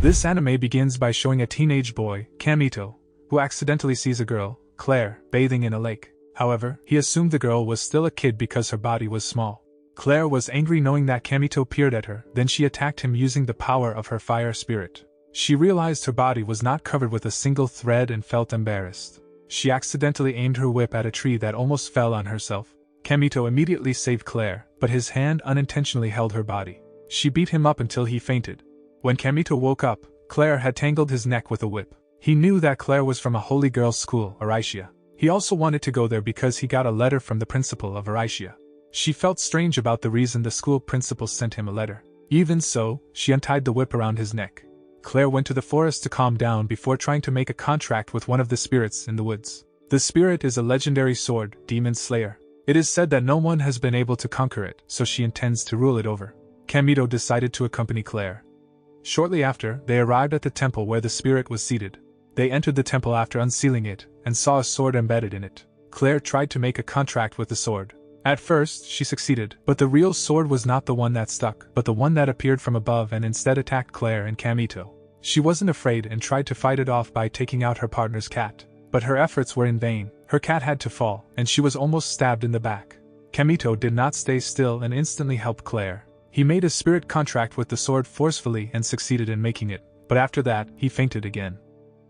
This anime begins by showing a teenage boy, Kamito, who accidentally sees a girl, Claire, bathing in a lake. However, he assumed the girl was still a kid because her body was small. Claire was angry knowing that Kamito peered at her, then she attacked him using the power of her fire spirit. She realized her body was not covered with a single thread and felt embarrassed. She accidentally aimed her whip at a tree that almost fell on herself. Kamito immediately saved Claire, but his hand unintentionally held her body. She beat him up until he fainted. When Kamito woke up, Claire had tangled his neck with a whip. He knew that Claire was from a holy girls' school, Aricia. He also wanted to go there because he got a letter from the principal of Aricia. She felt strange about the reason the school principal sent him a letter. Even so, she untied the whip around his neck. Claire went to the forest to calm down before trying to make a contract with one of the spirits in the woods. The spirit is a legendary sword, Demon Slayer. It is said that no one has been able to conquer it, so she intends to rule it over. Kamito decided to accompany Claire. Shortly after, they arrived at the temple where the spirit was seated. They entered the temple after unsealing it, and saw a sword embedded in it. Claire tried to make a contract with the sword. At first, she succeeded, but the real sword was not the one that stuck, but the one that appeared from above and instead attacked Claire and Kamito. She wasn't afraid and tried to fight it off by taking out her partner's cat. But her efforts were in vain. Her cat had to fall, and she was almost stabbed in the back. Kamito did not stay still and instantly helped Claire. He made a spirit contract with the sword forcefully and succeeded in making it, but after that, he fainted again.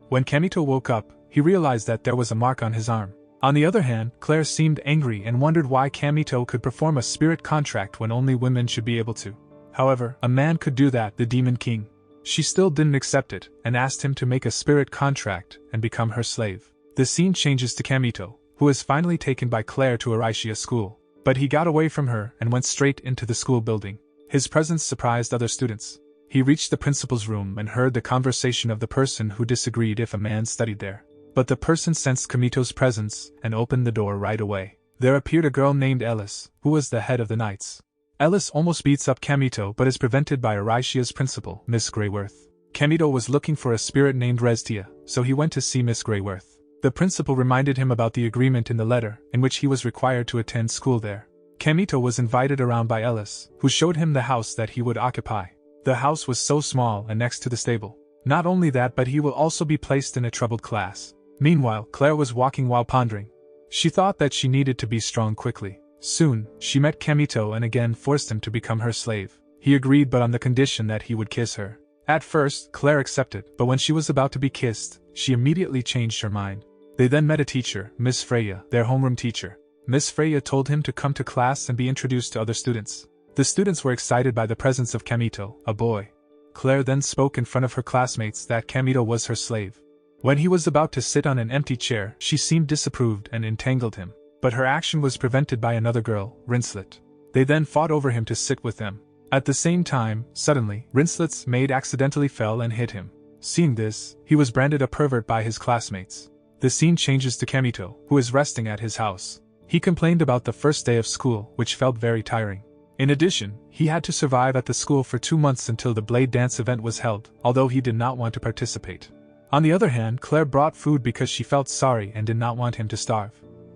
When Kamito woke up, he realized that there was a mark on his arm. On the other hand, Claire seemed angry and wondered why Kamito could perform a spirit contract when only women should be able to. However, a man could do that, the Demon King. She still didn't accept it, and asked him to make a spirit contract and become her slave. The scene changes to Kamito, who is finally taken by Claire to Aricia school. But he got away from her and went straight into the school building. His presence surprised other students. He reached the principal's room and heard the conversation of the person who disagreed if a man studied there. But the person sensed Kamito's presence and opened the door right away. There appeared a girl named Ellis, who was the head of the Knights. Ellis almost beats up Kamito but is prevented by Aricia's principal, Miss Greyworth. Kamito was looking for a spirit named Restia, so he went to see Miss Greyworth. The principal reminded him about the agreement in the letter, in which he was required to attend school there. Kamito was invited around by Ellis, who showed him the house that he would occupy. The house was so small and next to the stable. Not only that, but he will also be placed in a troubled class. Meanwhile, Claire was walking while pondering. She thought that she needed to be strong quickly. Soon, she met Kamito and again forced him to become her slave. He agreed, but on the condition that he would kiss her. At first, Claire accepted, but when she was about to be kissed, she immediately changed her mind. They then met a teacher, Miss Freya, their homeroom teacher. Miss Freya told him to come to class and be introduced to other students. The students were excited by the presence of Kamito, a boy. Claire then spoke in front of her classmates that Kamito was her slave. When he was about to sit on an empty chair, she seemed disapproved and entangled him. But her action was prevented by another girl, Rinslet. They then fought over him to sit with them. At the same time, suddenly, Rinslet's maid accidentally fell and hit him. Seeing this, he was branded a pervert by his classmates. The scene changes to Kamito, who is resting at his house. He complained about the first day of school, which felt very tiring. In addition, he had to survive at the school for 2 months until the blade dance event was held, although he did not want to participate. On the other hand, Claire brought food because she felt sorry and did not want him to starve.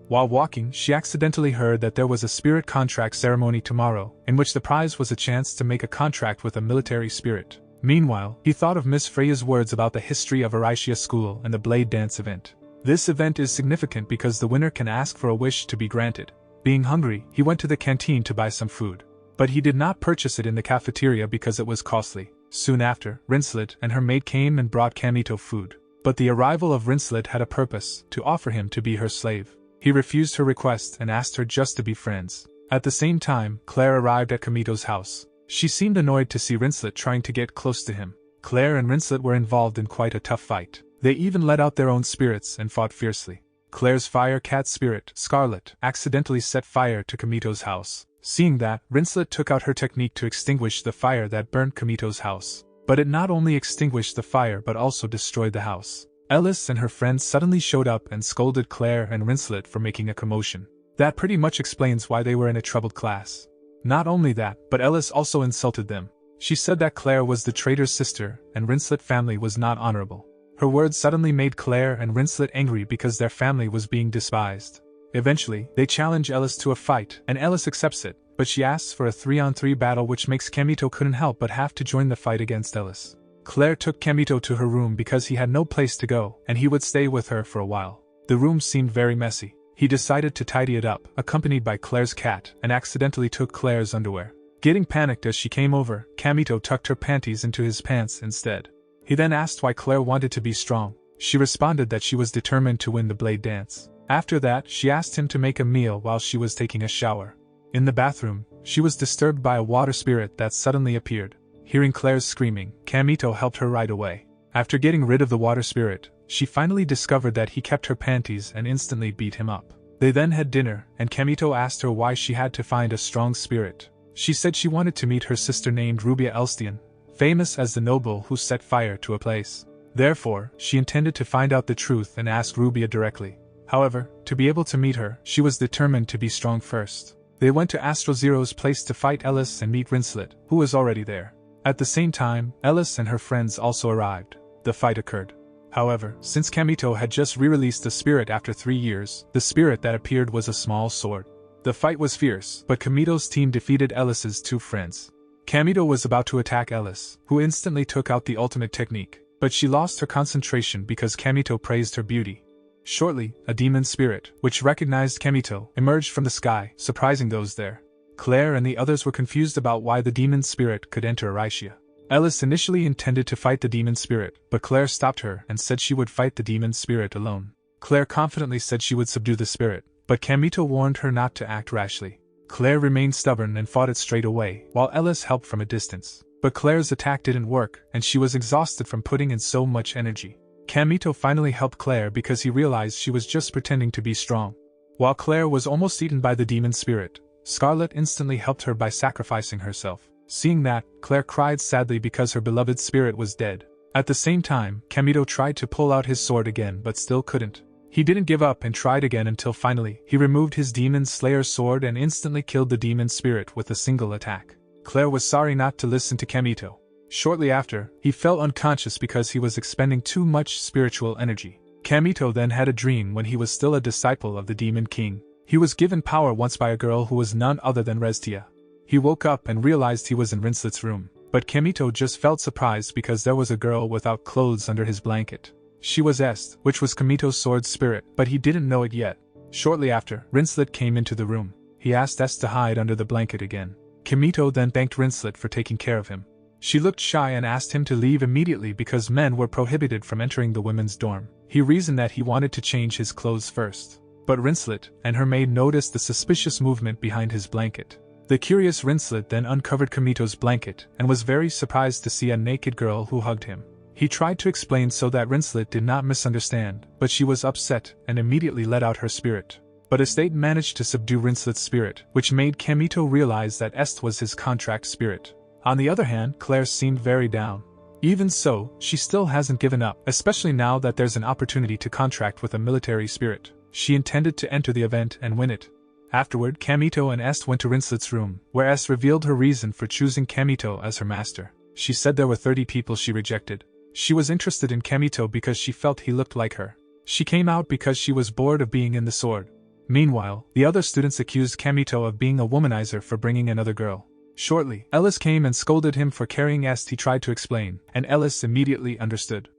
While walking, she accidentally heard that there was a spirit contract ceremony tomorrow, in which the prize was a chance to make a contract with a military spirit. Meanwhile, he thought of Miss Freya's words about the history of Aricia school and the blade dance event. This event is significant because the winner can ask for a wish to be granted. Being hungry, he went to the canteen to buy some food. But he did not purchase it in the cafeteria because it was costly. Soon after, Rinslet and her maid came and brought Kamito food. But the arrival of Rinslet had a purpose, to offer him to be her slave. He refused her request and asked her just to be friends. At the same time, Claire arrived at Kamito's house. She seemed annoyed to see Rinslet trying to get close to him. Claire and Rinslet were involved in quite a tough fight. They even let out their own spirits and fought fiercely. Claire's fire cat spirit, Scarlet, accidentally set fire to Kamito's house. Seeing that, Rinslet took out her technique to extinguish the fire that burnt Kamito's house. But it not only extinguished the fire but also destroyed the house. Ellis and her friends suddenly showed up and scolded Claire and Rinslet for making a commotion. That pretty much explains why they were in a troubled class. Not only that, but Ellis also insulted them. She said that Claire was the traitor's sister and Rinslet family was not honorable. Her words suddenly made Claire and Rinslet angry because their family was being despised. Eventually, they challenge Ellis to a fight, and Ellis accepts it, but she asks for a 3-on-3 battle, which makes Kamito couldn't help but have to join the fight against Ellis. Claire took Kamito to her room because he had no place to go, and he would stay with her for a while. The room seemed very messy. He decided to tidy it up, accompanied by Claire's cat, and accidentally took Claire's underwear. Getting panicked as she came over, Kamito tucked her panties into his pants instead. He then asked why Claire wanted to be strong. She responded that she was determined to win the blade dance. After that, she asked him to make a meal while she was taking a shower. In the bathroom, she was disturbed by a water spirit that suddenly appeared. Hearing Claire's screaming, Kamito helped her right away. After getting rid of the water spirit, she finally discovered that he kept her panties and instantly beat him up. They then had dinner, and Kamito asked her why she had to find a strong spirit. She said she wanted to meet her sister named Rubia Elstian, famous as the noble who set fire to a place. Therefore, she intended to find out the truth and ask Rubia directly. However, to be able to meet her, she was determined to be strong first. They went to Astro Zero's place to fight Ellis and meet Rinslet, who was already there. At the same time, Ellis and her friends also arrived. The fight occurred. However, since Kamito had just re-released the spirit after 3 years, the spirit that appeared was a small sword. The fight was fierce, but Kamito's team defeated Ellis's 2 friends. Kamito was about to attack Ellis, who instantly took out the ultimate technique, but she lost her concentration because Kamito praised her beauty. Shortly, a demon spirit, which recognized Kamito, emerged from the sky, surprising those there. Claire and the others were confused about why the demon spirit could enter Aricia. Ellis initially intended to fight the demon spirit, but Claire stopped her and said she would fight the demon spirit alone. Claire confidently said she would subdue the spirit, but Kamito warned her not to act rashly. Claire remained stubborn and fought it straight away, while Ellis helped from a distance. But Claire's attack didn't work, and she was exhausted from putting in so much energy. Kamito finally helped Claire because he realized she was just pretending to be strong. While Claire was almost eaten by the demon spirit, Scarlet instantly helped her by sacrificing herself. Seeing that, Claire cried sadly because her beloved spirit was dead. At the same time, Kamito tried to pull out his sword again but still couldn't. He didn't give up and tried again until finally, he removed his demon slayer sword and instantly killed the demon spirit with a single attack. Claire was sorry not to listen to Kamito. Shortly after, he fell unconscious because he was expending too much spiritual energy. Kamito then had a dream when he was still a disciple of the Demon King. He was given power once by a girl who was none other than Restia. He woke up and realized he was in Rinslet's room, but Kamito just felt surprised because there was a girl without clothes under his blanket. She was Est, which was Kamito's sword spirit, but he didn't know it yet. Shortly after, Rinslet came into the room. He asked Est to hide under the blanket again. Kamito then thanked Rinslet for taking care of him. She looked shy and asked him to leave immediately because men were prohibited from entering the women's dorm. He reasoned that he wanted to change his clothes first. But Rinslet and her maid noticed the suspicious movement behind his blanket. The curious Rinslet then uncovered Kamito's blanket and was very surprised to see a naked girl who hugged him. He tried to explain so that Rinslet did not misunderstand, but she was upset and immediately let out her spirit. But Estate managed to subdue Rinslet's spirit, which made Kamito realize that Est was his contract spirit. On the other hand, Claire seemed very down. Even so, she still hasn't given up, especially now that there's an opportunity to contract with a military spirit. She intended to enter the event and win it. Afterward, Kamito and Est went to Rinslet's room, where Est revealed her reason for choosing Kamito as her master. She said there were 30 people she rejected. She was interested in Kamito because she felt he looked like her. She came out because she was bored of being in the sword. Meanwhile, the other students accused Kamito of being a womanizer for bringing another girl. Shortly, Ellis came and scolded him for carrying Est. He tried to explain, and Ellis immediately understood.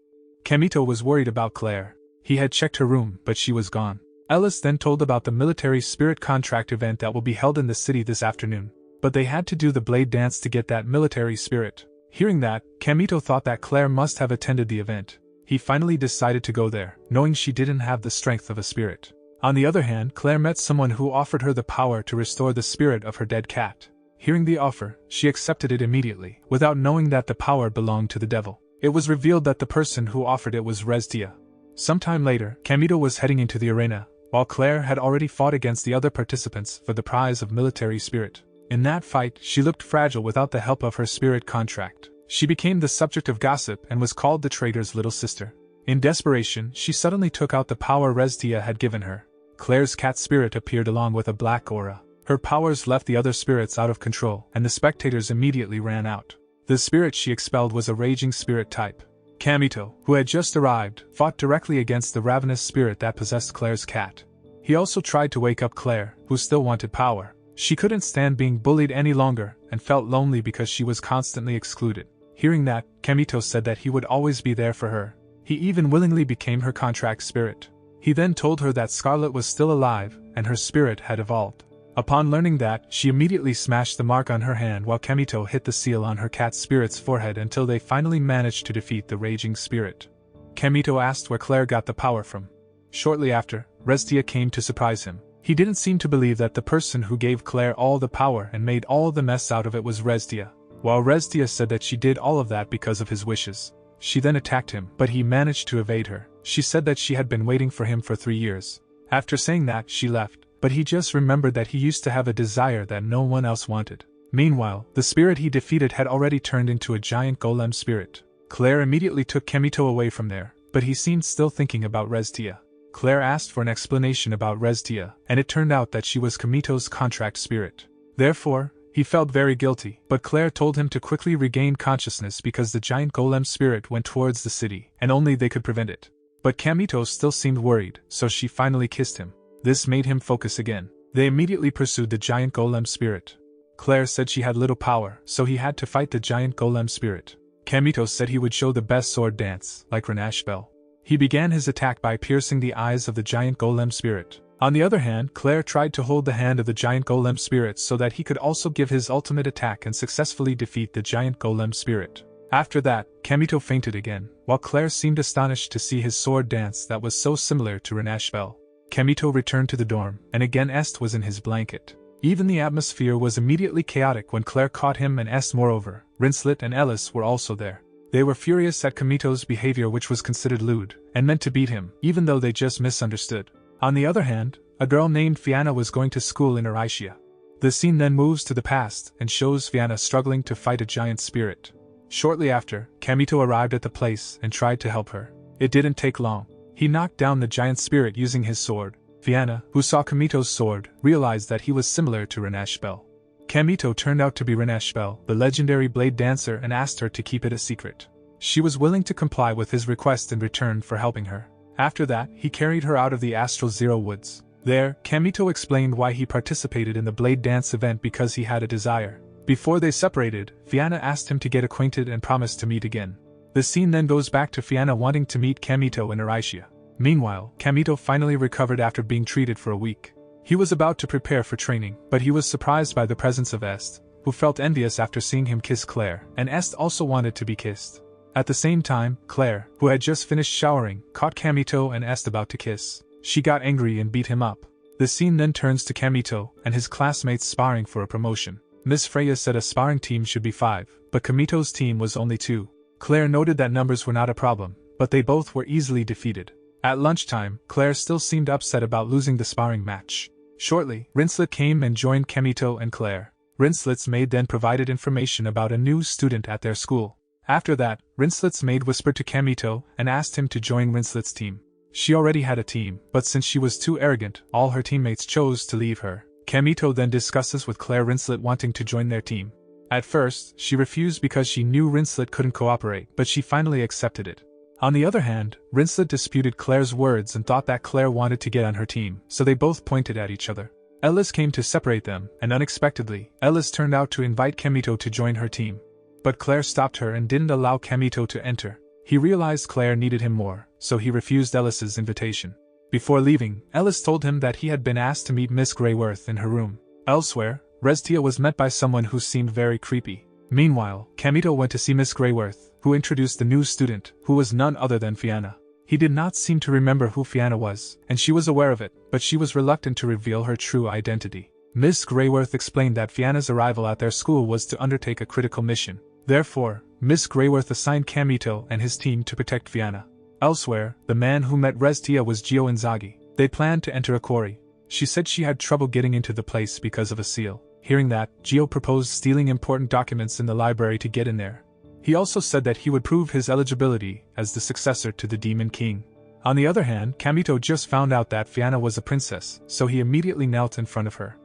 Kamito was worried about Claire. He had checked her room, but she was gone. Ellis then told about the military spirit contract event that will be held in the city this afternoon. But they had to do the blade dance to get that military spirit. Hearing that, Kamito thought that Claire must have attended the event. He finally decided to go there, knowing she didn't have the strength of a spirit. On the other hand, Claire met someone who offered her the power to restore the spirit of her dead cat. Hearing the offer, she accepted it immediately, without knowing that the power belonged to the devil. It was revealed that the person who offered it was Restia. Sometime later, Kamito was heading into the arena, while Claire had already fought against the other participants for the prize of military spirit. In that fight, she looked fragile without the help of her spirit contract. She became the subject of gossip and was called the traitor's little sister. In desperation, she suddenly took out the power Restia had given her. Claire's cat spirit appeared along with a black aura. Her powers left the other spirits out of control, and the spectators immediately ran out. The spirit she expelled was a raging spirit type. Kamito, who had just arrived, fought directly against the ravenous spirit that possessed Claire's cat. He also tried to wake up Claire, who still wanted power. She couldn't stand being bullied any longer, and felt lonely because she was constantly excluded. Hearing that, Kamito said that he would always be there for her. He even willingly became her contract spirit. He then told her that Scarlet was still alive, and her spirit had evolved. Upon learning that, she immediately smashed the mark on her hand while Kamito hit the seal on her cat spirit's forehead until they finally managed to defeat the raging spirit. Kamito asked where Claire got the power from. Shortly after, Restia came to surprise him. He didn't seem to believe that the person who gave Claire all the power and made all the mess out of it was Restia, while Restia said that she did all of that because of his wishes. She then attacked him, but he managed to evade her. She said that she had been waiting for him for 3 years. After saying that, she left, but he just remembered that he used to have a desire that no one else wanted. Meanwhile, the spirit he defeated had already turned into a giant golem spirit. Claire immediately took Kamito away from there, but he seemed still thinking about Restia. Claire asked for an explanation about Restia, and it turned out that she was Kamito's contract spirit. Therefore, he felt very guilty, but Claire told him to quickly regain consciousness because the giant golem spirit went towards the city, and only they could prevent it. But Kamito still seemed worried, so she finally kissed him. This made him focus again. They immediately pursued the giant golem spirit. Claire said she had little power, so he had to fight the giant golem spirit. Kamito said he would show the best sword dance, like Renash Bell. He began his attack by piercing the eyes of the giant golem spirit. On the other hand, Claire tried to hold the hand of the giant golem spirit so that he could also give his ultimate attack and successfully defeat the giant golem spirit. After that, Kamito fainted again, while Claire seemed astonished to see his sword dance that was so similar to Renash Bell. Kamito returned to the dorm, and again Est was in his blanket. Even the atmosphere was immediately chaotic when Claire caught him and Est. Moreover, Rinslet and Ellis were also there. They were furious at Kamito's behavior, which was considered lewd, and meant to beat him, even though they just misunderstood. On the other hand, a girl named Fianna was going to school in Aricia. The scene then moves to the past and shows Fianna struggling to fight a giant spirit. Shortly after, Kamito arrived at the place and tried to help her. It didn't take long. He knocked down the giant spirit using his sword. Fianna, who saw Kamito's sword, realized that he was similar to Renash Bell. Kamito turned out to be Renash Bell, the legendary blade dancer, and asked her to keep it a secret. She was willing to comply with his request in return for helping her. After that, he carried her out of the Astral Zero Woods. There, Kamito explained why he participated in the blade dance event because he had a desire. Before they separated, Fianna asked him to get acquainted and promised to meet again. The scene then goes back to Fianna wanting to meet Kamito in Aricia. Meanwhile, Kamito finally recovered after being treated for a week. He was about to prepare for training, but he was surprised by the presence of Est, who felt envious after seeing him kiss Claire, and Est also wanted to be kissed. At the same time, Claire, who had just finished showering, caught Kamito and Est about to kiss. She got angry and beat him up. The scene then turns to Kamito and his classmates sparring for a promotion. Miss Freya said a sparring team should be 5, but Kamito's team was only 2. Claire noted that numbers were not a problem, but they both were easily defeated. At lunchtime, Claire still seemed upset about losing the sparring match. Shortly, Rinslet came and joined Kamito and Claire. Rinslet's maid then provided information about a new student at their school. After that, Rinslet's maid whispered to Kamito and asked him to join Rinslet's team. She already had a team, but since she was too arrogant, all her teammates chose to leave her. Kamito then discusses with Claire Rinslet wanting to join their team. At first, she refused because she knew Rinslet couldn't cooperate, but she finally accepted it. On the other hand, Rinslet disputed Claire's words and thought that Claire wanted to get on her team, so they both pointed at each other. Ellis came to separate them, and unexpectedly, Ellis turned out to invite Kamito to join her team. But Claire stopped her and didn't allow Kamito to enter. He realized Claire needed him more, so he refused Ellis's invitation. Before leaving, Ellis told him that he had been asked to meet Miss Greyworth in her room. Elsewhere, Restia was met by someone who seemed very creepy. Meanwhile, Kamito went to see Miss Greyworth, who introduced the new student, who was none other than Fianna. He did not seem to remember who Fianna was, and she was aware of it, but she was reluctant to reveal her true identity. Miss Greyworth explained that Fianna's arrival at their school was to undertake a critical mission. Therefore, Miss Greyworth assigned Kamito and his team to protect Fianna. Elsewhere, the man who met Restia was Gio Inzaghi. They planned to enter a quarry. She said she had trouble getting into the place because of a seal. Hearing that, Gio proposed stealing important documents in the library to get in there. He also said that he would prove his eligibility as the successor to the Demon King. On the other hand, Kamito just found out that Fianna was a princess, so he immediately knelt in front of her.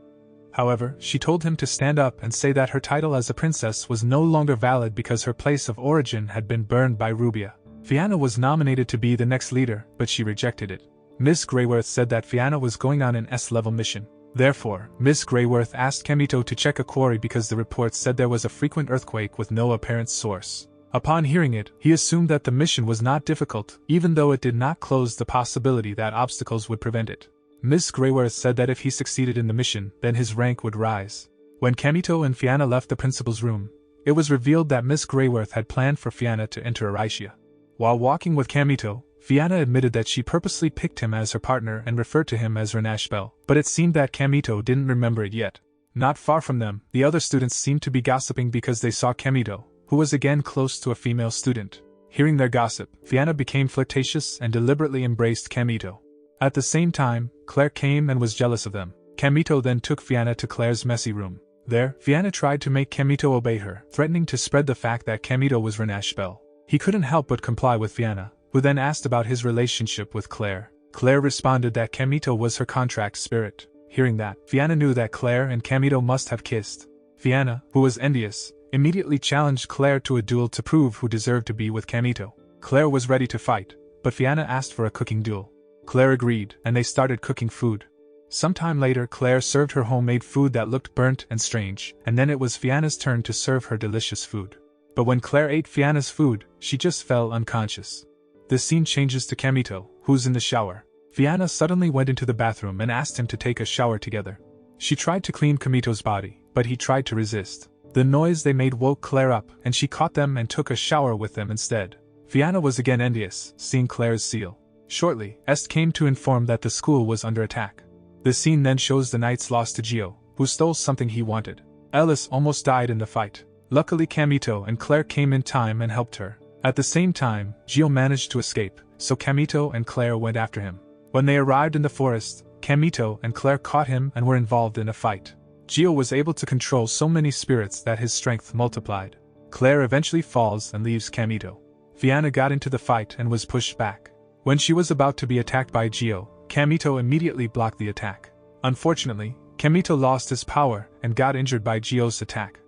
However, she told him to stand up and say that her title as a princess was no longer valid because her place of origin had been burned by Rubia. Fianna was nominated to be the next leader, but she rejected it. Miss Greyworth said that Fianna was going on an S-level mission. Therefore, Miss Greyworth asked Kamito to check a quarry because the reports said there was a frequent earthquake with no apparent source. Upon hearing it, he assumed that the mission was not difficult, even though it did not close the possibility that obstacles would prevent it. Miss Greyworth said that if he succeeded in the mission, then his rank would rise. When Kamito and Fianna left the principal's room, it was revealed that Miss Greyworth had planned for Fianna to enter Araishia. While walking with Kamito, Fianna admitted that she purposely picked him as her partner and referred to him as Renashbel, but it seemed that Kamito didn't remember it yet. Not far from them, the other students seemed to be gossiping because they saw Kamito, who was again close to a female student. Hearing their gossip, Fianna became flirtatious and deliberately embraced Kamito. At the same time, Claire came and was jealous of them. Kamito then took Fianna to Claire's messy room. There, Fianna tried to make Kamito obey her, threatening to spread the fact that Kamito was Renashbel. He couldn't help but comply with Fianna, who then asked about his relationship with Claire. Claire responded that Kamito was her contract spirit. Hearing that, Fianna knew that Claire and Kamito must have kissed. Fianna, who was envious, immediately challenged Claire to a duel to prove who deserved to be with Kamito. Claire was ready to fight, but Fianna asked for a cooking duel. Claire agreed, and they started cooking food. Sometime later, Claire served her homemade food that looked burnt and strange, and then it was Fianna's turn to serve her delicious food. But when Claire ate Fianna's food, she just fell unconscious. The scene changes to Kamito, who's in the shower. Fianna suddenly went into the bathroom and asked him to take a shower together. She tried to clean Kamito's body, but he tried to resist. The noise they made woke Claire up, and she caught them and took a shower with them instead. Fianna was again envious, seeing Claire's seal. Shortly, Est came to inform that the school was under attack. The scene then shows the knights lost to Gio, who stole something he wanted. Ellis almost died in the fight. Luckily Kamito and Claire came in time and helped her. At the same time, Gio managed to escape, so Kamito and Claire went after him. When they arrived in the forest, Kamito and Claire caught him and were involved in a fight. Gio was able to control so many spirits that his strength multiplied. Claire eventually falls and leaves Kamito. Fianna got into the fight and was pushed back. When she was about to be attacked by Gio, Kamito immediately blocked the attack. Unfortunately, Kamito lost his power and got injured by Gio's attack.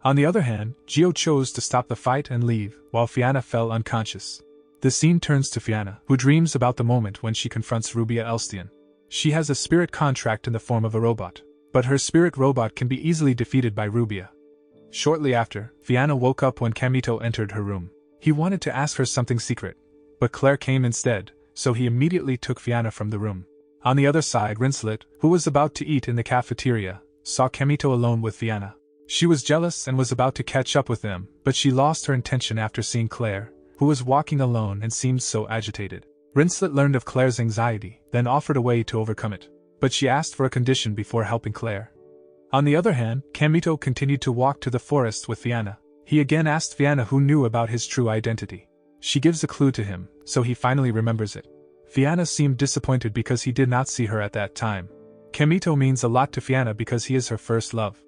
On the other hand, Gio chose to stop the fight and leave, while Fianna fell unconscious. The scene turns to Fianna, who dreams about the moment when she confronts Rubia Elstian. She has a spirit contract in the form of a robot, but her spirit robot can be easily defeated by Rubia. Shortly after, Fianna woke up when Kamito entered her room. He wanted to ask her something secret, but Claire came instead, so he immediately took Fianna from the room. On the other side, Rinslet, who was about to eat in the cafeteria, saw Kamito alone with Fianna. She was jealous and was about to catch up with them, but she lost her intention after seeing Claire, who was walking alone and seemed so agitated. Rinslet learned of Claire's anxiety, then offered a way to overcome it, but she asked for a condition before helping Claire. On the other hand, Kamito continued to walk to the forest with Fianna. He again asked Fianna who knew about his true identity. She gives a clue to him, so he finally remembers it. Fianna seemed disappointed because he did not see her at that time. Kamito means a lot to Fianna because he is her first love.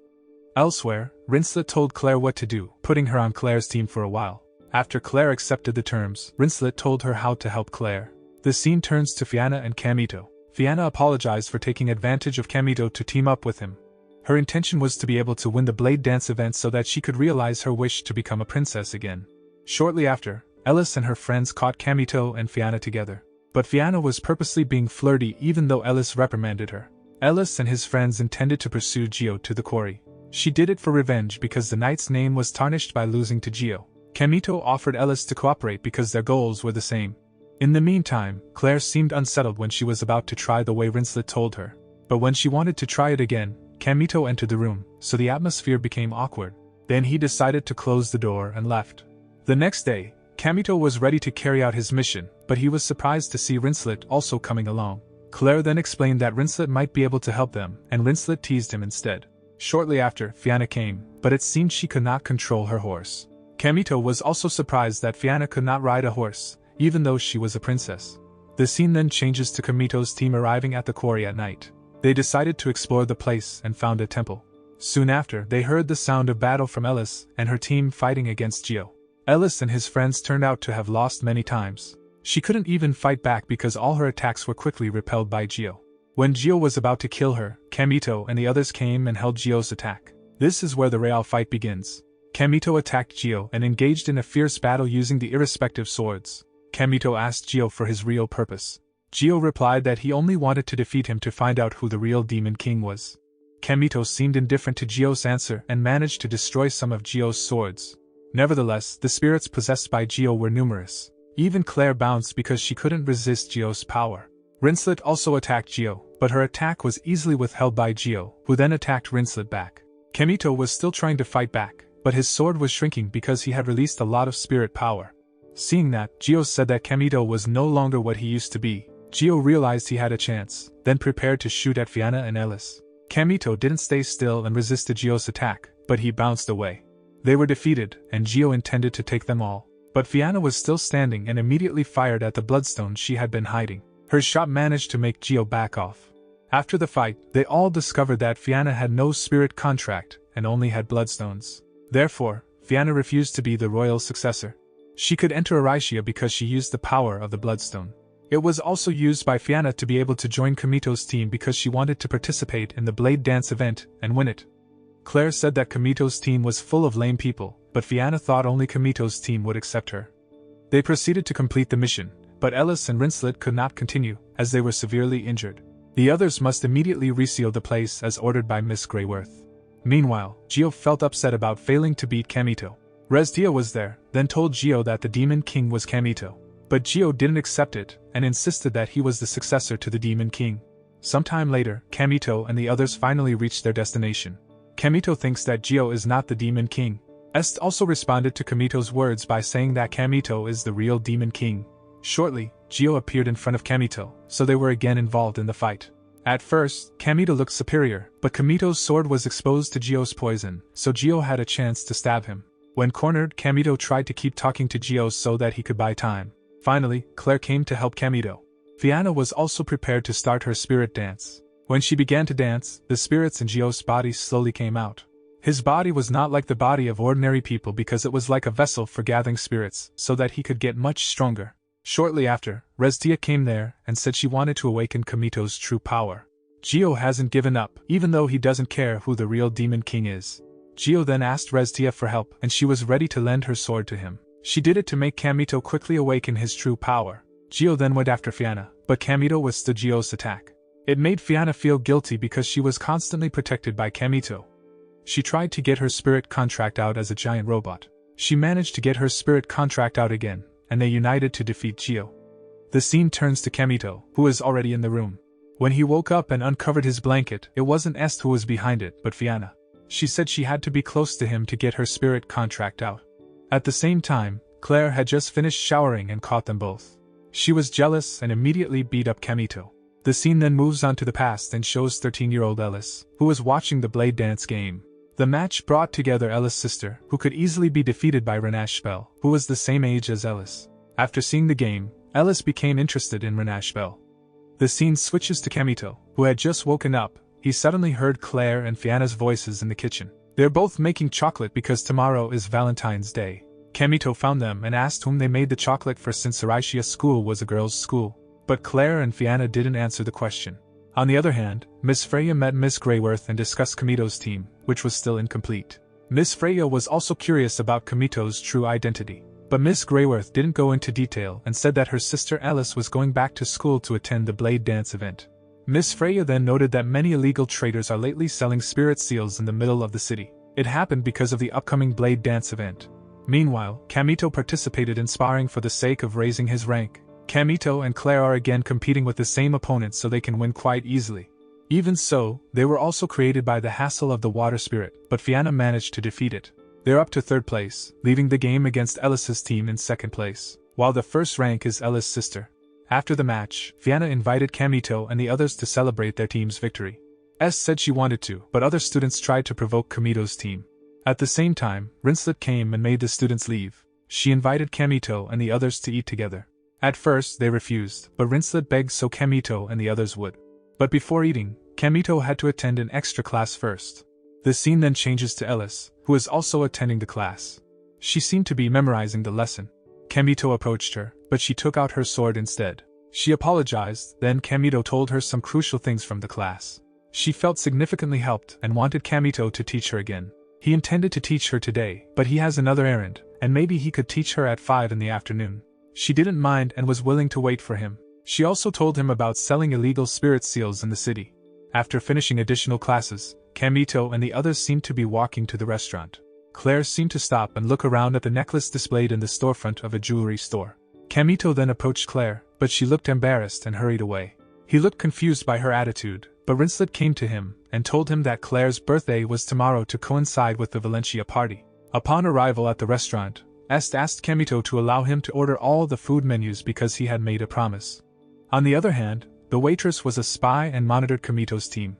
Elsewhere, Rinslet told Claire what to do, putting her on Claire's team for a while. After Claire accepted the terms, Rinslet told her how to help Claire. The scene turns to Fianna and Kamito. Fianna apologized for taking advantage of Kamito to team up with him. Her intention was to be able to win the Blade Dance event so that she could realize her wish to become a princess again. Shortly after, Ellis and her friends caught Kamito and Fianna together. But Fianna was purposely being flirty even though Ellis reprimanded her. Ellis and his friends intended to pursue Gio to the quarry. She did it for revenge because the knight's name was tarnished by losing to Gio. Kamito offered Ellis to cooperate because their goals were the same. In the meantime, Claire seemed unsettled when she was about to try the way Rinslet told her. But when she wanted to try it again, Kamito entered the room, so the atmosphere became awkward. Then he decided to close the door and left. The next day, Kamito was ready to carry out his mission, but he was surprised to see Rinslet also coming along. Claire then explained that Rinslet might be able to help them, and Rinslet teased him instead. Shortly after, Fianna came, but it seemed she could not control her horse. Kamito was also surprised that Fianna could not ride a horse, even though she was a princess. The scene then changes to Kamito's team arriving at the quarry at night. They decided to explore the place and found a temple. Soon after, they heard the sound of battle from Ellis and her team fighting against Gio. Ellis and his friends turned out to have lost many times. She couldn't even fight back because all her attacks were quickly repelled by Gio. When Gio was about to kill her, Kamito and the others came and held Gio's attack. This is where the real fight begins. Kamito attacked Gio and engaged in a fierce battle using the irrespective swords. Kamito asked Gio for his real purpose. Gio replied that he only wanted to defeat him to find out who the real Demon King was. Kamito seemed indifferent to Gio's answer and managed to destroy some of Gio's swords. Nevertheless, the spirits possessed by Gio were numerous. Even Claire bounced because she couldn't resist Gio's power. Rinslet also attacked Gio, but her attack was easily withheld by Gio, who then attacked Rinslet back. Kamito was still trying to fight back, but his sword was shrinking because he had released a lot of spirit power. Seeing that, Gio said that Kamito was no longer what he used to be. Gio realized he had a chance, then prepared to shoot at Fianna and Ellis. Kamito didn't stay still and resisted Gio's attack, but he bounced away. They were defeated, and Gio intended to take them all. But Fianna was still standing and immediately fired at the bloodstone she had been hiding. Her shot managed to make Gio back off. After the fight, they all discovered that Fianna had no spirit contract and only had bloodstones. Therefore, Fianna refused to be the royal successor. She could enter Aricia because she used the power of the bloodstone. It was also used by Fianna to be able to join Kamito's team because she wanted to participate in the Blade Dance event and win it. Claire said that Kamito's team was full of lame people, but Fianna thought only Kamito's team would accept her. They proceeded to complete the mission, but Ellis and Rinslet could not continue, as they were severely injured. The others must immediately reseal the place as ordered by Miss Greyworth. Meanwhile, Gio felt upset about failing to beat Kamito. Rezdia was there, then told Gio that the Demon King was Kamito. But Gio didn't accept it, and insisted that he was the successor to the Demon King. Sometime later, Kamito and the others finally reached their destination. Kamito thinks that Gio is not the Demon King. Est also responded to Kamito's words by saying that Kamito is the real Demon King. Shortly, Gio appeared in front of Kamito, so they were again involved in the fight. At first, Kamito looked superior, but Kamito's sword was exposed to Gio's poison, so Gio had a chance to stab him. When cornered, Kamito tried to keep talking to Gio so that he could buy time. Finally, Claire came to help Kamito. Fianna was also prepared to start her spirit dance. When she began to dance, the spirits in Gio's body slowly came out. His body was not like the body of ordinary people because it was like a vessel for gathering spirits, so that he could get much stronger. Shortly after, Rezdia came there and said she wanted to awaken Kamito's true power. Gio hasn't given up, even though he doesn't care who the real Demon King is. Gio then asked Rezdia for help, and she was ready to lend her sword to him. She did it to make Kamito quickly awaken his true power. Gio then went after Fianna, but Kamito withstood Gio's attack. It made Fianna feel guilty because she was constantly protected by Kamito. She tried to get her spirit contract out as a giant robot. She managed to get her spirit contract out again, and they united to defeat Gio. The scene turns to Kamito, who is already in the room. When he woke up and uncovered his blanket, it wasn't Est who was behind it, but Fianna. She said she had to be close to him to get her spirit contract out. At the same time, Claire had just finished showering and caught them both. She was jealous and immediately beat up Kamito. The scene then moves on to the past and shows 13-year-old Ellis, who was watching the Blade Dance game. The match brought together Ellis' sister, who could easily be defeated by Renash Bell, who was the same age as Ellis. After seeing the game, Ellis became interested in Renash Bell. The scene switches to Kamito, who had just woken up. He suddenly heard Claire and Fianna's voices in the kitchen. They're both making chocolate because tomorrow is Valentine's Day. Kamito found them and asked whom they made the chocolate for since Aricia school was a girls' school. But Claire and Fianna didn't answer the question. On the other hand, Miss Freya met Miss Greyworth and discussed Kamito's team, which was still incomplete. Miss Freya was also curious about Kamito's true identity. But Miss Greyworth didn't go into detail and said that her sister Alice was going back to school to attend the Blade Dance event. Miss Freya then noted that many illegal traders are lately selling spirit seals in the middle of the city. It happened because of the upcoming Blade Dance event. Meanwhile, Kamito participated in sparring for the sake of raising his rank. Kamito and Claire are again competing with the same opponent so they can win quite easily. Even so, they were also created by the hassle of the water spirit, but Fianna managed to defeat it. They're up to 3rd place, leaving the game against Ellis' team in 2nd place, while the first rank is Ellis' sister. After the match, Fianna invited Kamito and the others to celebrate their team's victory. S said she wanted to, but other students tried to provoke Kamito's team. At the same time, Rinslet came and made the students leave. She invited Kamito and the others to eat together. At first, they refused, but Rinslet begged so Kamito and the others would. But before eating, Kamito had to attend an extra class first. The scene then changes to Ellis, who is also attending the class. She seemed to be memorizing the lesson. Kamito approached her, but she took out her sword instead. She apologized, then Kamito told her some crucial things from the class. She felt significantly helped and wanted Kamito to teach her again. He intended to teach her today, but he has another errand, and maybe he could teach her at 5 in the afternoon. She didn't mind and was willing to wait for him. She also told him about selling illegal spirit seals in the city. After finishing additional classes, Kamito and the others seemed to be walking to the restaurant. Claire seemed to stop and look around at the necklace displayed in the storefront of a jewelry store. Kamito then approached Claire, but she looked embarrassed and hurried away. He looked confused by her attitude, but Rinslet came to him and told him that Claire's birthday was tomorrow to coincide with the Valencia party. Upon arrival at the restaurant, Est asked Kamito to allow him to order all the food menus because he had made a promise. On the other hand, the waitress was a spy and monitored Kamito's team.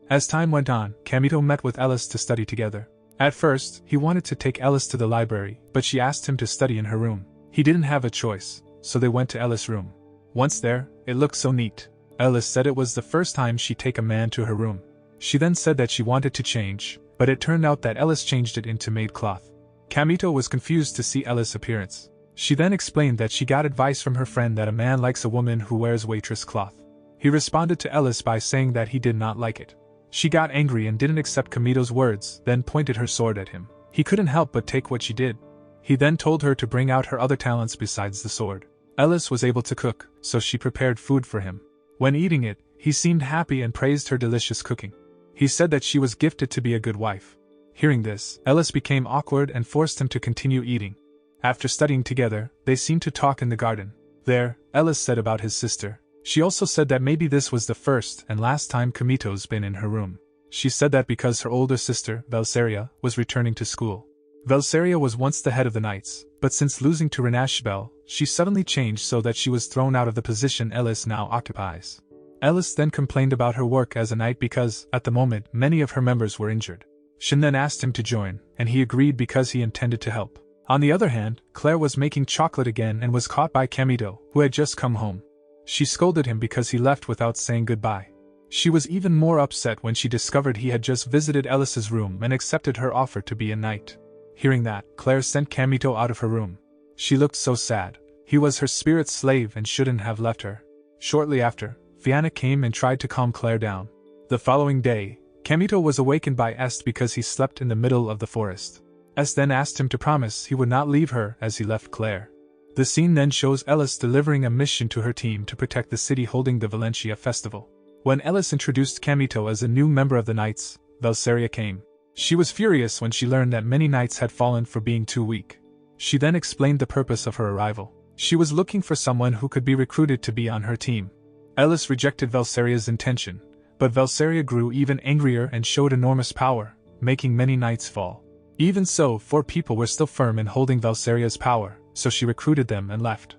As time went on, Kamito met with Ellis to study together. At first, he wanted to take Ellis to the library, but she asked him to study in her room. He didn't have a choice, so they went to Ellis' room. Once there, it looked so neat. Ellis said it was the first time she'd take a man to her room. She then said that she wanted to change, but it turned out that Ellis changed it into maid cloth. Kamito was confused to see Ellis' appearance. She then explained that she got advice from her friend that a man likes a woman who wears waitress cloth. He responded to Ellis by saying that he did not like it. She got angry and didn't accept Kamito's words, then pointed her sword at him. He couldn't help but take what she did. He then told her to bring out her other talents besides the sword. Ellis was able to cook, so she prepared food for him. When eating it, he seemed happy and praised her delicious cooking. He said that she was gifted to be a good wife. Hearing this, Ellis became awkward and forced him to continue eating. After studying together, they seemed to talk in the garden. There, Ellis said about his sister. She also said that maybe this was the first and last time Kamito's been in her room. She said that because her older sister, Valseria, was returning to school. Valseria was once the head of the Knights, but since losing to Renashbel, she suddenly changed so that she was thrown out of the position Ellis now occupies. Ellis then complained about her work as a knight because, at the moment, many of her members were injured. Shin then asked him to join, and he agreed because he intended to help. On the other hand, Claire was making chocolate again and was caught by Kamito, who had just come home. She scolded him because he left without saying goodbye. She was even more upset when she discovered he had just visited Ellis's room and accepted her offer to be a knight. Hearing that, Claire sent Kamito out of her room. She looked so sad. He was her spirit slave and shouldn't have left her. Shortly after, Fianna came and tried to calm Claire down. The following day, Kamito was awakened by Est because he slept in the middle of the forest. Est then asked him to promise he would not leave her as he left Claire. The scene then shows Ellis delivering a mission to her team to protect the city holding the Valencia festival. When Ellis introduced Kamito as a new member of the Knights, Valseria came. She was furious when she learned that many knights had fallen for being too weak. She then explained the purpose of her arrival. She was looking for someone who could be recruited to be on her team. Ellis rejected Valseria's intention, but Valseria grew even angrier and showed enormous power, making many knights fall. Even so, 4 people were still firm in holding Valseria's power, so she recruited them and left.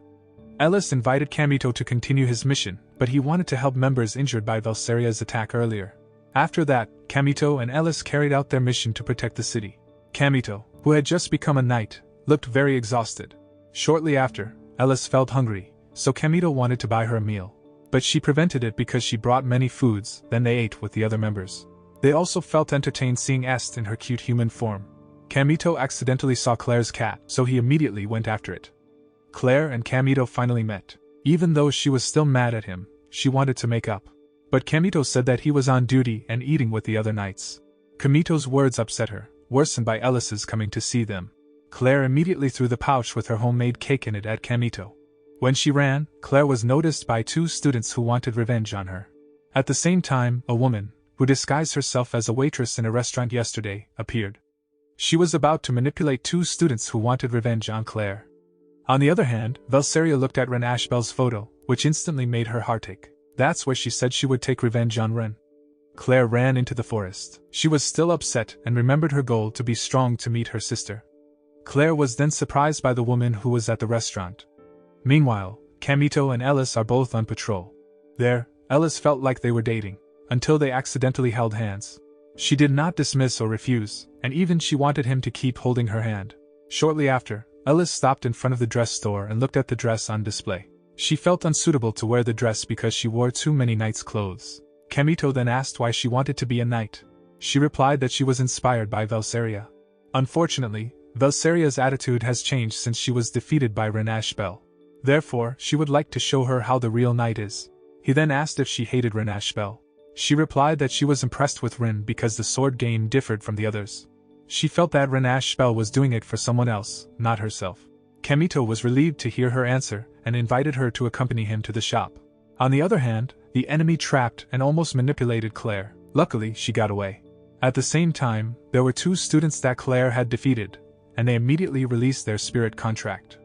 Ellis invited Kamito to continue his mission, but he wanted to help members injured by Valseria's attack earlier. After that, Kamito and Ellis carried out their mission to protect the city. Kamito, who had just become a knight, looked very exhausted. Shortly after, Ellis felt hungry, so Kamito wanted to buy her a meal. But she prevented it because she brought many foods, then they ate with the other members. They also felt entertained seeing Est in her cute human form. Kamito accidentally saw Claire's cat, so he immediately went after it. Claire and Kamito finally met. Even though she was still mad at him, she wanted to make up. But Kamito said that he was on duty and eating with the other knights. Kamito's words upset her, worsened by Ellis's coming to see them. Claire immediately threw the pouch with her homemade cake in it at Kamito. When she ran, Claire was noticed by 2 students who wanted revenge on her. At the same time, a woman, who disguised herself as a waitress in a restaurant yesterday, appeared. She was about to manipulate 2 students who wanted revenge on Claire. On the other hand, Valseria looked at Ren Ashbel's photo, which instantly made her heart ache. That's where she said she would take revenge on Ren. Claire ran into the forest. She was still upset and remembered her goal to be strong to meet her sister. Claire was then surprised by the woman who was at the restaurant. Meanwhile, Kamito and Ellis are both on patrol. There, Ellis felt like they were dating, until they accidentally held hands. She did not dismiss or refuse, and even she wanted him to keep holding her hand. Shortly after, Ellis stopped in front of the dress store and looked at the dress on display. She felt unsuitable to wear the dress because she wore too many knight's clothes. Kamito then asked why she wanted to be a knight. She replied that she was inspired by Valseria. Unfortunately, Valseria's attitude has changed since she was defeated by Ren Ashbel. Therefore, she would like to show her how the real knight is. He then asked if she hated Ren Ashbel. She replied that she was impressed with Ren because the sword game differed from the others. She felt that Ren Ashbel was doing it for someone else, not herself. Kamito was relieved to hear her answer and invited her to accompany him to the shop. On the other hand, the enemy trapped and almost manipulated Claire. Luckily, she got away. At the same time, there were 2 students that Claire had defeated, and they immediately released their spirit contract.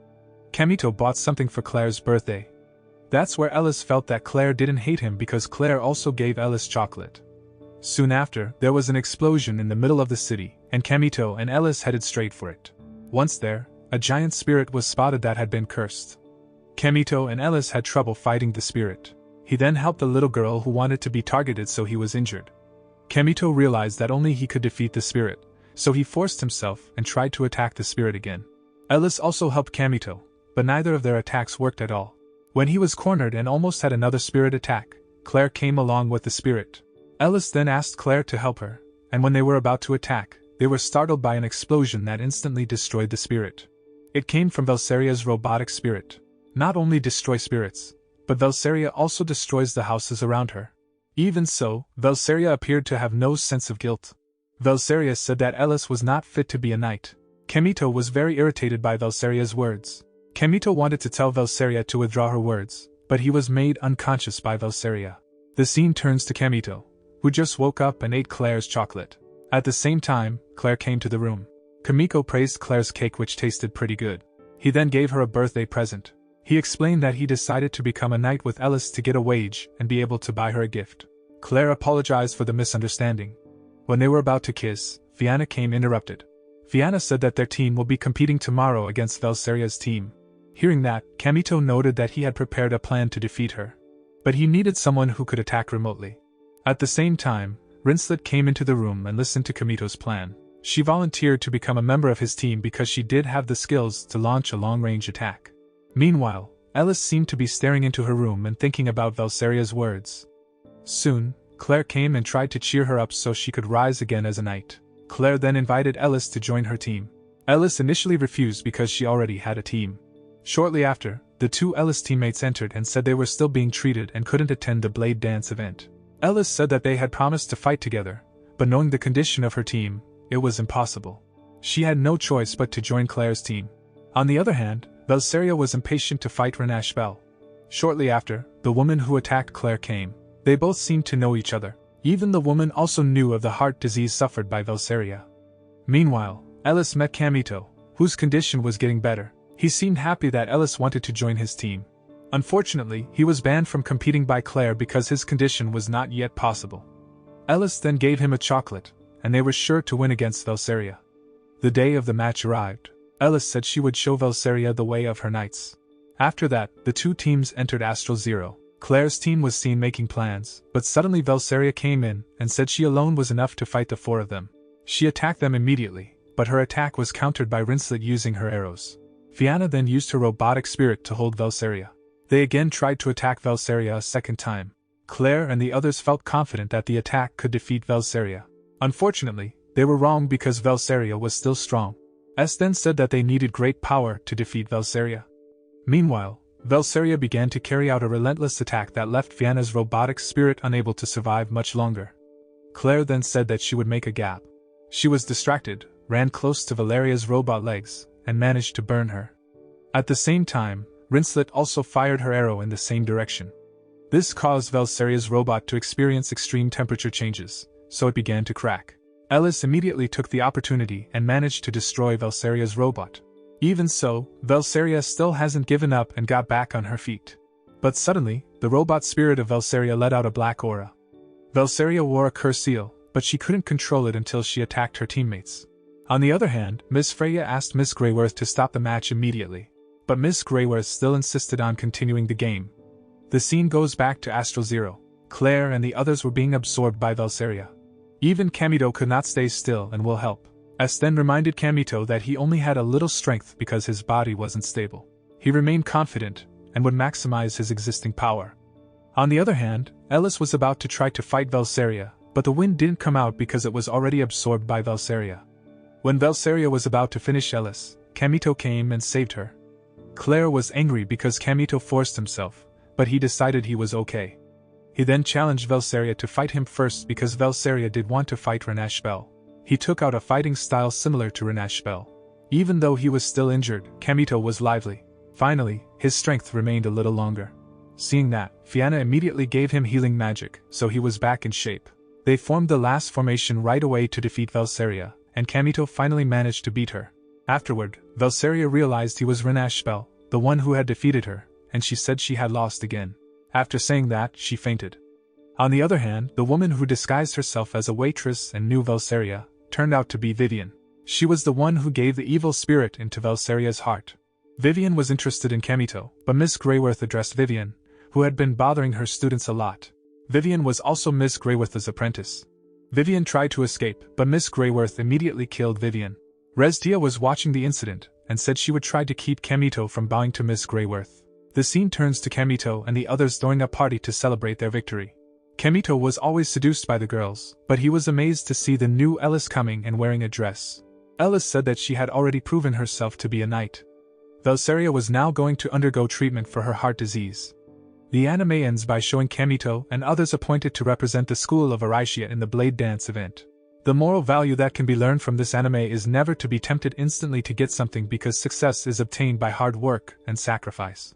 Kamito bought something for Claire's birthday. That's where Ellis felt that Claire didn't hate him because Claire also gave Ellis chocolate. Soon after, there was an explosion in the middle of the city, and Kamito and Ellis headed straight for it. Once there, a giant spirit was spotted that had been cursed. Kamito and Ellis had trouble fighting the spirit. He then helped the little girl who wanted to be targeted, so he was injured. Kamito realized that only he could defeat the spirit, so he forced himself and tried to attack the spirit again. Ellis also helped Kamito, but neither of their attacks worked at all. When he was cornered and almost had another spirit attack, Claire came along with the spirit. Ellis then asked Claire to help her, and when they were about to attack, they were startled by an explosion that instantly destroyed the spirit. It came from Velseria's robotic spirit. Not only destroy spirits, but Velseria also destroys the houses around her. Even so, Velseria appeared to have no sense of guilt. Velseria said that Ellis was not fit to be a knight. Kamito was very irritated by Velseria's words. Kamito wanted to tell Velseria to withdraw her words, but he was made unconscious by Velseria. The scene turns to Kamito, who just woke up and ate Claire's chocolate. At the same time, Claire came to the room. Kamiko praised Claire's cake, which tasted pretty good. He then gave her a birthday present. He explained that he decided to become a knight with Ellis to get a wage and be able to buy her a gift. Claire apologized for the misunderstanding. When they were about to kiss, Fianna came interrupted. Fianna said that their team will be competing tomorrow against Velseria's team. Hearing that, Kamito noted that he had prepared a plan to defeat her. But he needed someone who could attack remotely. At the same time, Rinslet came into the room and listened to Kamito's plan. She volunteered to become a member of his team because she did have the skills to launch a long-range attack. Meanwhile, Ellis seemed to be staring into her room and thinking about Velseria's words. Soon, Claire came and tried to cheer her up so she could rise again as a knight. Claire then invited Ellis to join her team. Ellis initially refused because she already had a team. Shortly after, the 2 Ellis teammates entered and said they were still being treated and couldn't attend the Blade Dance event. Ellis said that they had promised to fight together, but knowing the condition of her team, it was impossible. She had no choice but to join Claire's team. On the other hand, Velseria was impatient to fight Renash Bell. Shortly after, the woman who attacked Claire came. They both seemed to know each other. Even the woman also knew of the heart disease suffered by Velseria. Meanwhile, Ellis met Kamito, whose condition was getting better. He seemed happy that Ellis wanted to join his team. Unfortunately, he was banned from competing by Claire because his condition was not yet possible. Ellis then gave him a chocolate, and they were sure to win against Velseria. The day of the match arrived. Ellis said she would show Velseria the way of her knights. After that, the 2 teams entered Astral Zero. Claire's team was seen making plans, but suddenly Velseria came in and said she alone was enough to fight the 4 of them. She attacked them immediately, but her attack was countered by Rinslet using her arrows. Fianna then used her robotic spirit to hold Velseria. They again tried to attack Velseria a second time. Claire and the others felt confident that the attack could defeat Velseria. Unfortunately, they were wrong because Velseria was still strong. S then said that they needed great power to defeat Velseria. Meanwhile, Velseria began to carry out a relentless attack that left Fianna's robotic spirit unable to survive much longer. Claire then said that she would make a gap. She was distracted, ran close to Valeria's robot legs, and managed to burn her. At the same time, Rinslet also fired her arrow in the same direction. This caused Velseria's robot to experience extreme temperature changes, so it began to crack. Ellis immediately took the opportunity and managed to destroy Velseria's robot. Even so, Velseria still hasn't given up and got back on her feet. But suddenly, the robot spirit of Velseria let out a black aura. Velseria wore a curse seal, but she couldn't control it until she attacked her teammates. On the other hand, Miss Freya asked Miss Greyworth to stop the match immediately. But Miss Greyworth still insisted on continuing the game. The scene goes back to Astral Zero. Claire and the others were being absorbed by Velseria. Even Kamito could not stay still and will help. S then reminded Kamito that he only had a little strength because his body wasn't stable. He remained confident and would maximize his existing power. On the other hand, Ellis was about to try to fight Velseria, but the wind didn't come out because it was already absorbed by Velseria. When Velseria was about to finish Ellis, Kamito came and saved her. Claire was angry because Kamito forced himself, but he decided he was okay. He then challenged Velseria to fight him first because Velseria did want to fight Renash Bell. He took out a fighting style similar to Renash Bell. Even though he was still injured, Kamito was lively. Finally, his strength remained a little longer. Seeing that, Fianna immediately gave him healing magic, so he was back in shape. They formed the last formation right away to defeat Velsaria, and Kamito finally managed to beat her. Afterward, Velsaria realized he was Rinashbel, the one who had defeated her, and she said she had lost again. After saying that, she fainted. On the other hand, the woman who disguised herself as a waitress and knew Velsaria turned out to be Vivian. She was the one who gave the evil spirit into Velsaria's heart. Vivian was interested in Kamito, but Miss Greyworth addressed Vivian, who had been bothering her students a lot. Vivian was also Miss Greyworth's apprentice. Vivian tried to escape, but Miss Greyworth immediately killed Vivian. Rezdia was watching the incident, and said she would try to keep Kamito from bowing to Miss Greyworth. The scene turns to Kamito and the others throwing a party to celebrate their victory. Kamito was always seduced by the girls, but he was amazed to see the new Ellis coming and wearing a dress. Ellis said that she had already proven herself to be a knight. Velsaria was now going to undergo treatment for her heart disease. The anime ends by showing Kamito and others appointed to represent the school of Araishia in the Blade Dance event. The moral value that can be learned from this anime is never to be tempted instantly to get something because success is obtained by hard work and sacrifice.